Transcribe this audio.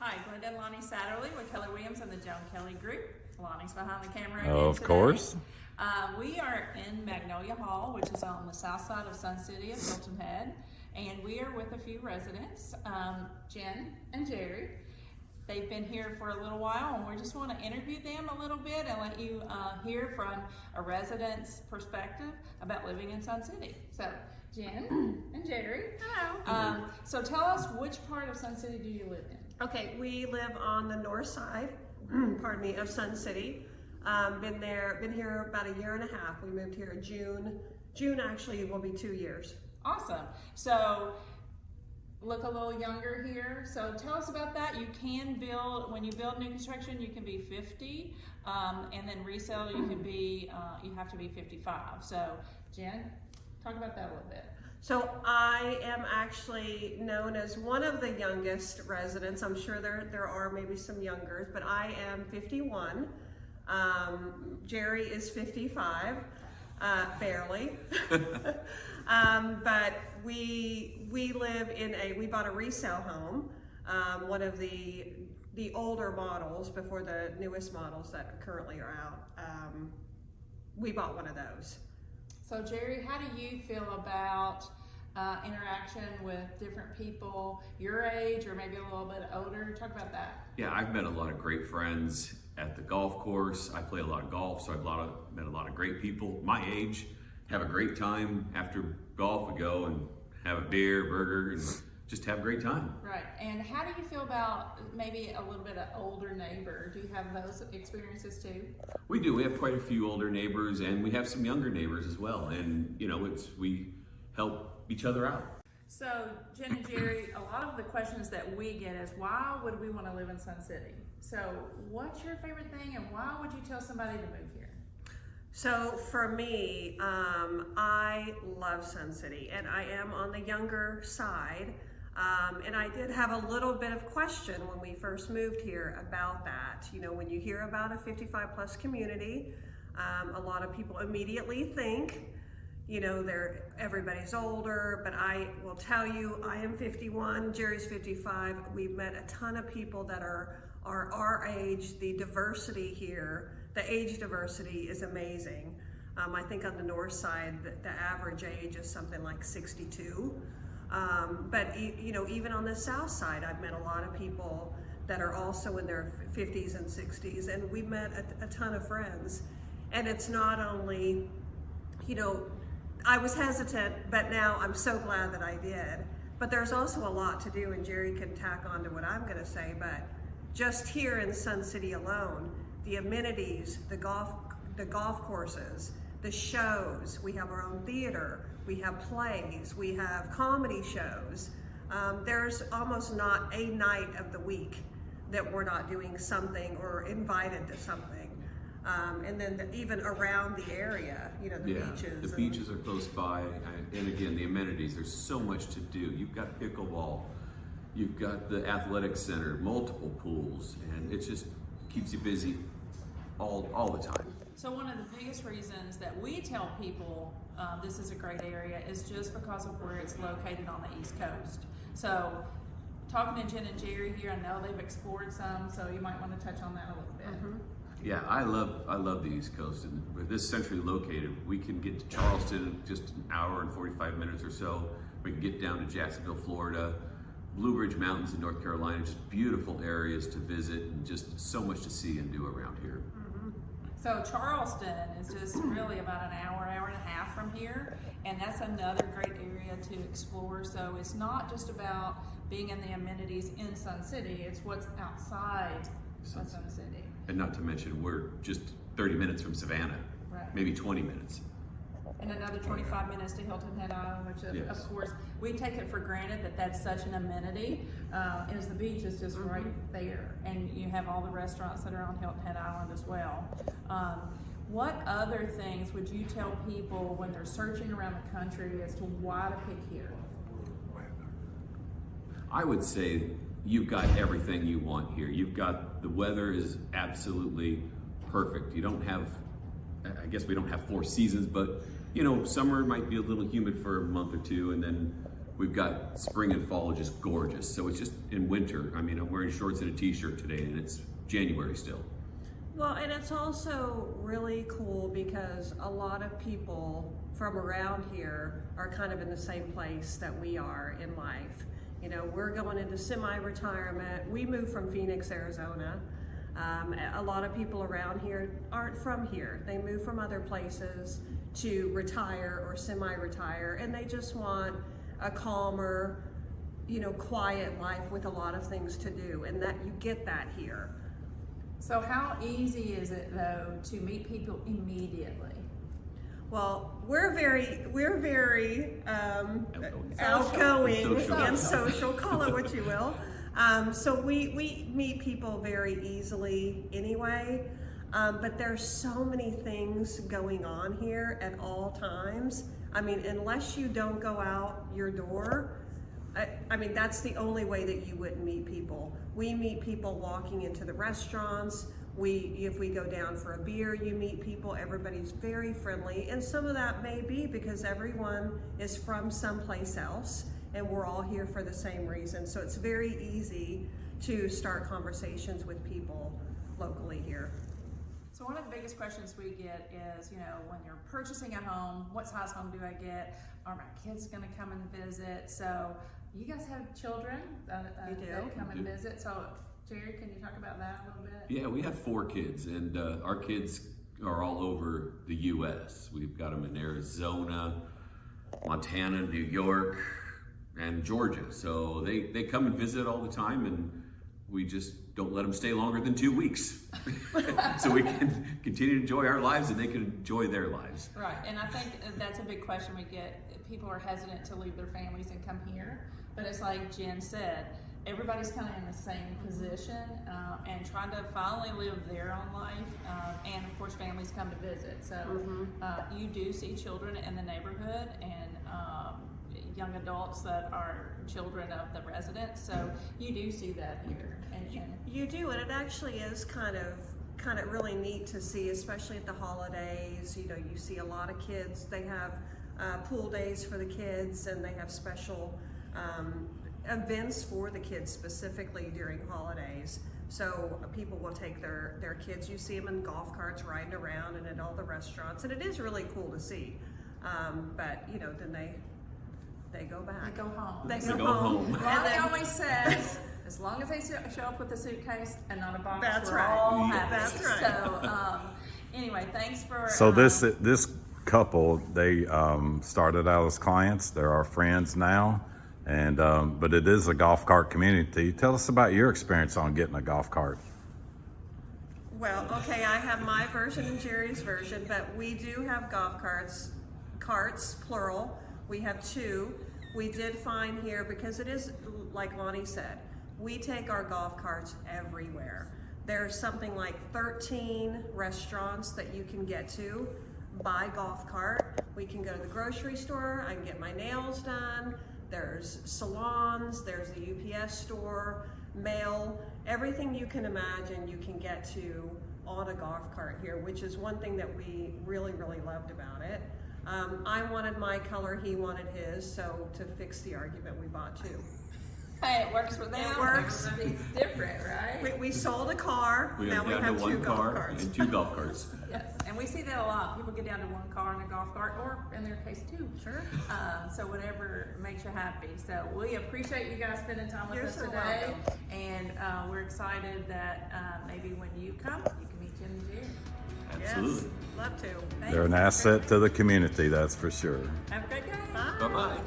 Hi, Glenda and Lonny Satterly with Kelly Williams and the Joan Kelly Group. Lonny's behind the camera Of today. course. We are in Magnolia Hall, which is on the south side of Sun City of Hilton Head, and we are with a few residents, Jen and Jerry. They've been here for a little while, and we just want to interview them a little bit and let you hear from a resident's perspective about living in Sun City. So, Jen and Jerry. Hello. So tell us, which part of Sun City do you live in? Okay, we live on the north side, pardon me, of Sun City. Been here about a year and a half. We moved here in June. June actually will be 2 years. Awesome. So look a little younger here. So tell us about that. You can build, when you build new construction, you can be 50, and then resale you can be, you have to be 55. So Jen, talk about that a little bit. So I am actually known as one of the youngest residents. I'm sure there are maybe some younger, but I am 51. Jerry is 55, barely. But we live in we bought a resale home, one of the older models before the newest models that currently are out. We bought one of those. So Jerry, how do you feel about interaction with different people your age or maybe a little bit older? Talk about that. Yeah, I've met a lot of great friends at the golf course. I play a lot of golf, so I've met a lot of great people my age. Have a great time after golf. We go and have a beer, burger, and just have a great time. Right. And how do you feel about maybe a little bit of older neighbor? Do you have those experiences too? We do. We have quite a few older neighbors, and we have some younger neighbors as well. And you know, we help each other out. So Jen and Jerry, a lot of the questions that we get is, why would we want to live in Sun City? So what's your favorite thing, and why would you tell somebody to move here? So for me, I love Sun City, and I am on the younger side. And I did have a little bit of question when we first moved here about that. You know, when you hear about a 55 plus community, a lot of people immediately think, you know, everybody's older, but I will tell you, I am 51, Jerry's 55. We've met a ton of people that are our age. The diversity here, the age diversity is amazing. I think on the north side, the average age is something like 62. But you know, even on the south side, I've met a lot of people that are also in their 50s and 60s, and we met a ton of friends. And it's not only, you know, I was hesitant, but now I'm so glad that I did. But there's also a lot to do, and Jerry can tack on to what I'm gonna say, but just here in Sun City alone, the amenities, the golf courses, the shows, we have our own theater, we have plays, we have comedy shows. There's almost not a night of the week that we're not doing something or invited to something. And then even around the area, you know, the beaches. The beaches are close by, and again, the amenities, there's so much to do. You've got pickleball, you've got the athletic center, multiple pools, and it just keeps you busy all the time. So one of the biggest reasons that we tell people this is a great area is just because of where it's located on the East Coast. So talking to Jen and Jerry here, I know they've explored some, so you might want to touch on that a little bit. Mm-hmm. Yeah, I love the East Coast, and with this centrally located, we can get to Charleston in just an hour and 45 minutes or so. We can get down to Jacksonville, Florida, Blue Ridge Mountains in North Carolina, just beautiful areas to visit and just so much to see and do around here. Mm-hmm. So Charleston is just really about an hour and a half from here, and that's another great area to explore. So it's not just about being in the amenities in Sun City, it's what's outside of Sun City. And not to mention, we're just 30 minutes from Savannah, right. Maybe 20 minutes. And another 25 minutes to Hilton Head Island, which Yes. of course, we take it for granted that that's such an amenity, as the beach is just right there. And you have all the restaurants that are on Hilton Head Island as well. What other things would you tell people when they're searching around the country as to why to pick here? I would say you've got everything you want here. The weather is absolutely perfect. You don't have, I guess we don't have 4 seasons, but you know, summer might be a little humid for a month or two, and then We've got spring and fall just gorgeous. So it's just in winter. I mean, I'm wearing shorts and a t-shirt today and it's January still. Well, and it's also really cool because a lot of people from around here are kind of in the same place that we are in life. You know, we're going into semi-retirement. We moved from Phoenix, Arizona. A lot of people around here aren't from here. They move from other places to retire or semi-retire, and they just want a calmer, you know, quiet life with a lot of things to do, and that you get that here. So how easy is it though to meet people immediately? Well, we're very outgoing Social. and social, call it what you will. So we meet people very easily anyway, but there's so many things going on here at all times. I mean, unless you don't go out your door, I mean, that's the only way that you wouldn't meet people. We meet people walking into the restaurants. If we go down for a beer, you meet people. Everybody's very friendly, and some of that may be because everyone is from someplace else, and we're all here for the same reason. So it's very easy to start conversations with people locally here. So one of the biggest questions we get is, you know, when you're purchasing a home, what size home do I get? Are my kids going to come and visit? So you guys have children that come and visit. So Jerry, can you talk about that a little bit? Yeah, we have 4 kids, and our kids are all over the U.S. We've got them in Arizona, Montana, New York, and Georgia. So they come and visit all the time, and we just don't let them stay longer than 2 weeks. So we can continue to enjoy our lives and they can enjoy their lives. Right, and I think that's a big question we get. People are hesitant to leave their families and come here, but it's like Jen said, everybody's kind of in the same position and trying to finally live their own life. And of course, families come to visit. So you do see children in the neighborhood and young adults that are children of the residents. So you do see that here. You do, and it actually is kind of really neat to see, especially at the holidays. You know, you see a lot of kids. They have pool days for the kids, and they have special events for the kids specifically during holidays. So people will take their kids. You see them in golf carts riding around and at all the restaurants, and it is really cool to see. But you know, then they go back. They go home. They go home. Lonny always says, as long as they show up with a suitcase and not a box, That's we're right. all happy. That's right. So anyway, thanks for. So this couple, they started out as clients. They're our friends now, and but it is a golf cart community. Tell us about your experience on getting a golf cart. Well, okay, I have my version and Jerry's version, but we do have golf carts, plural. We have 2. We did find here, because it is, like Lonny said, we take our golf carts everywhere. There's something like 13 restaurants that you can get to by golf cart. We can go to the grocery store, I can get my nails done, there's salons, there's the UPS store, mail, everything you can imagine you can get to on a golf cart here, which is one thing that we really, really loved about it. I wanted my color, he wanted his, so to fix the argument, we bought 2. Hey, it works for them. It works. Everybody's different, right? We sold a car, now we down have to 2 1 golf car carts. and 2 golf carts. Yes, and we see that a lot. People get down to 1 car in a golf cart, or in their case 2. Sure. So whatever makes you happy. So we appreciate you guys spending time with You're us so today, welcome. and we're excited that maybe when you come, you can meet Jen and Jerry. Absolutely. Yes, love to. Thanks. They're an asset to the community, that's for sure. Have a great day. Bye. Bye-bye.